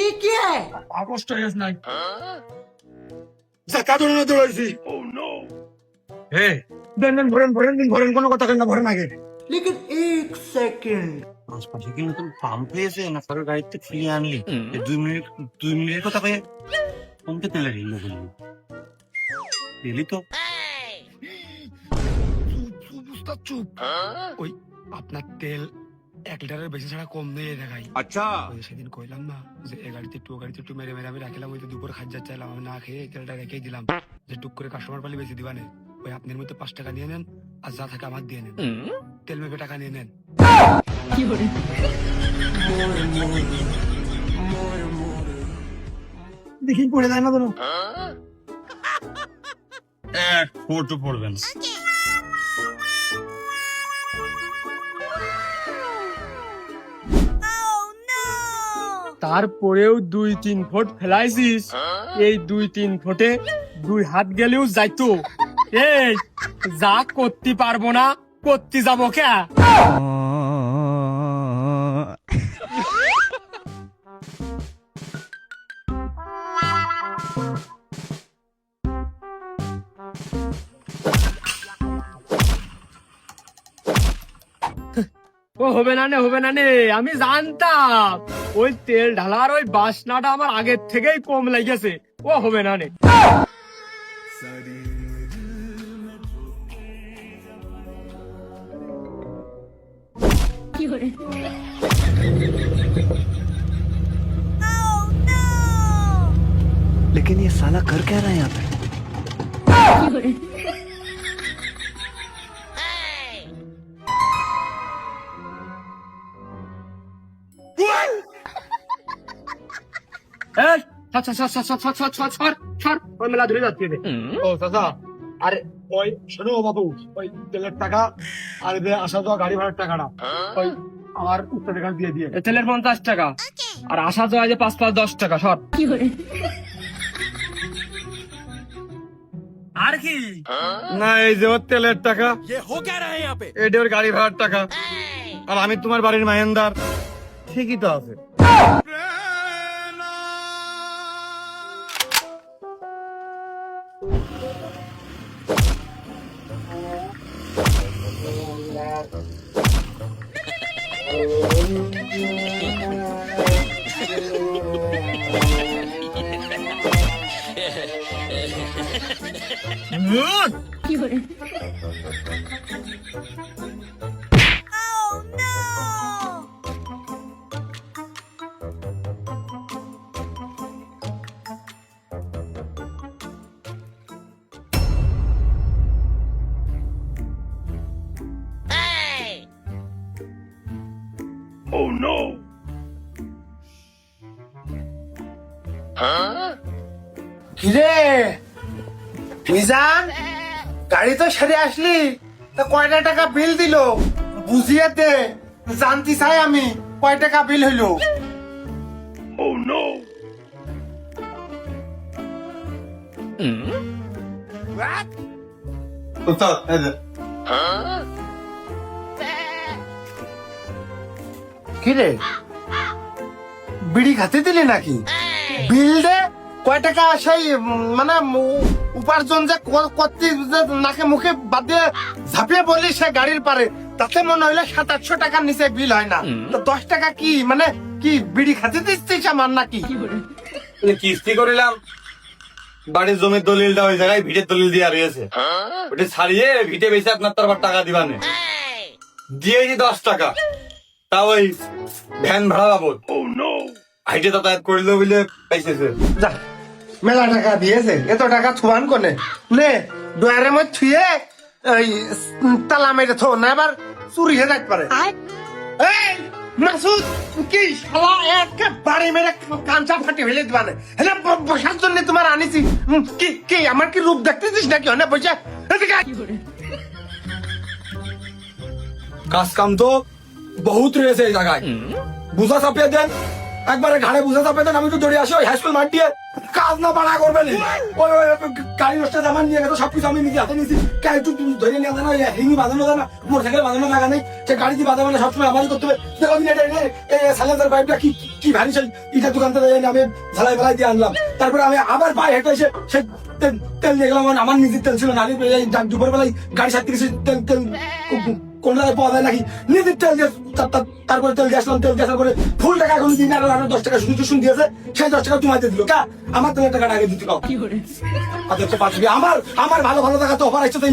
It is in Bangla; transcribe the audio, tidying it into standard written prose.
ये क्या है? কষ্ট হইস নাই জাকাত না দৌড়াইছি ও নো হে দেন ভরেন কোনো কথা কেন ভরেন আগে लेकिन एक सेकंड আশপাশে কি নতুন পাম্প হয়েছে না কারোর গাড়িতে ফিরিয়ে আনলি 2 মিনিটের কথা কয়ে কমতে তেলে ঢিল বললি তেলি তো চুপ চুপ ওই আপনার তেল 1 লিটারের বেশি ছাড়া কম নেই দেখাই अच्छा ওই সেদিন কইলাম না যে এ গাড়িতে একটু মেরে আমি রাখলাম ওই তো দুপুর খাজ্জা চাইলাম আমি না খেয়ে তেলটা রেখেই দিলাম যে টুক করে কাস্টমার পালি বেশি দিবানে ওই আপনার মধ্যে 5 টাকা নিয়ে নেন আর যা থাকে আমার দিয়ে নেন তেল মেপে টাকা নিয়ে নেন দেখি পড়ে যায় না তো ফটো পড়বেন তারপরেও 2-3 ফুট ফেলাইছিস এই 2-3 ফুটে 2 হাত গেলেও যাইতো এই যা করতে পারবো না করতে যাবো কে ও হবে না নে আমি জানতাম ওই তেল ঢালার ওই বাসনাটা আমার আগের থেকেই কম লেগেছে ও হবে না নে लेकिन ये साला कर क्या रहा है यहाँ पे এই, ছাড়, ওই মেলা ধরে যাচ্ছে রে। ও চাচা আরে ওই শোনো বাবু ওই তেলের টাকা আর এদের আসা যাওয়া গাড়ি ভাড়ার টাকাটা ওই আমার উত্তর এখান দিয়ে দিয়ে এ তেলের 50 টাকা আর আসা যাওয়া যে 5-5 10 টাকা সব আর কি না এই যে ওর তেলের টাকা এটা ওর গাড়ি ভাড়ার টাকা আর আমি তোমার বাড়ির মাহেন্দার ঠিকই তো আছে কিরে মিজান গাড়ি তো সেরে আসলি তা কয়টা টাকা বিল দিল বুঝিয়ে দে জানতে চাই আমি কয় টাকা বিল হইলো কিরে বিড়ি খাতে দিলি নাকি বিল দে কয় টাকা সেই মানে উপার্জন যে করতে যে নাকে মুখে বাদ দিয়ে ঝাঁপিয়ে বললি সে গাড়ির পারে তাতে মনে হইলে 700-800 টাকার নিচে বিল হয় না তো 10 টাকা কি মানে কি বিড়ি খাতে দিচ্ছিস আমার নাকি কিস্তি করিলাম বাড়ির জমির দলিলটা ওই জায়গায় ভিটের দলিল দিয়ে রয়েছে ওটা ছাড়িয়ে ভিটে বেশি আপনার তো আবার টাকা দিবানে দিয়েছি 10 টাকা তা ওই ভ্যান ভাড়া বাবদ হাইটে যাতায়াত করিল বলে পাইছেছে যা মেলা টাকা দিয়েছে এত টাকা থুয়ান কোনে নে ডয়ারের মধ্যে থুয়ে ওই তালা মেরে থো না এবার চুরি হয়ে যাইতে পারে এই মাসুদ কি শালা একটা বাড়ি মেরে কাঞ্চা ফাটি ফেলে দিবানে হেলে বসার জন্য তোমার আনিছি কি কি আমার কি রূপ দেখতেছিস নাকি অনেক বসে এদিকে আয়। কাজ কাম তো বহুত রয়েছে এই জায়গায় বুঝা চাপিয়ে দেন একবারে ঘাড়ে বুঝে চাপে দেন, আমি তো দৌড়ে আসি ওই হাই স্কুল মাঠ দিয়ে, কাজ না বাড়া করবেন ওই ওই গাড়ি নষ্ট জামান নিয়ে গেছে, সবকিছু আমি নিজে হাতে নিয়েছি, একটু ধরে নিয়ে জানা হিঙ্গি বাঁধানো জানা, মোটরসাইকেল বাঁধানো জায়গা নেই, সে গাড়ি দিয়ে বাঁধাবো না, সবসময় আমারই করতে হবে। দেখো সাইলেন্সার পাইপটা কি ভারী, সেই ইটা দোকান থেকে আমি ঝালাই ফেলাই দিয়ে আনলাম, তারপরে আমি আবার পায়ে হেঁটে এসে সেই তেল নিয়ে গেলাম, আমার নিজের তেল ছিল না, দুপুর বেলায় গাড়ি সাথে তেল তেল কোন জায়গায় পাওয়া যায় নাকি, নিজের তেল দিয়ে তারপরে তেল দিয়ে আসলাম, তেল দিয়ে আসার পরে ফুল টাকা এখন দিন, আরো 10 টাকা শুধু শুন দিয়েছে, সেই 10 টাকা তোমায় দিয়ে দিল, কা আমার তেলের টাকাটা আগে দিতে কাউ আমার ভালো ভালো টাকা তো অফার আসছে, তো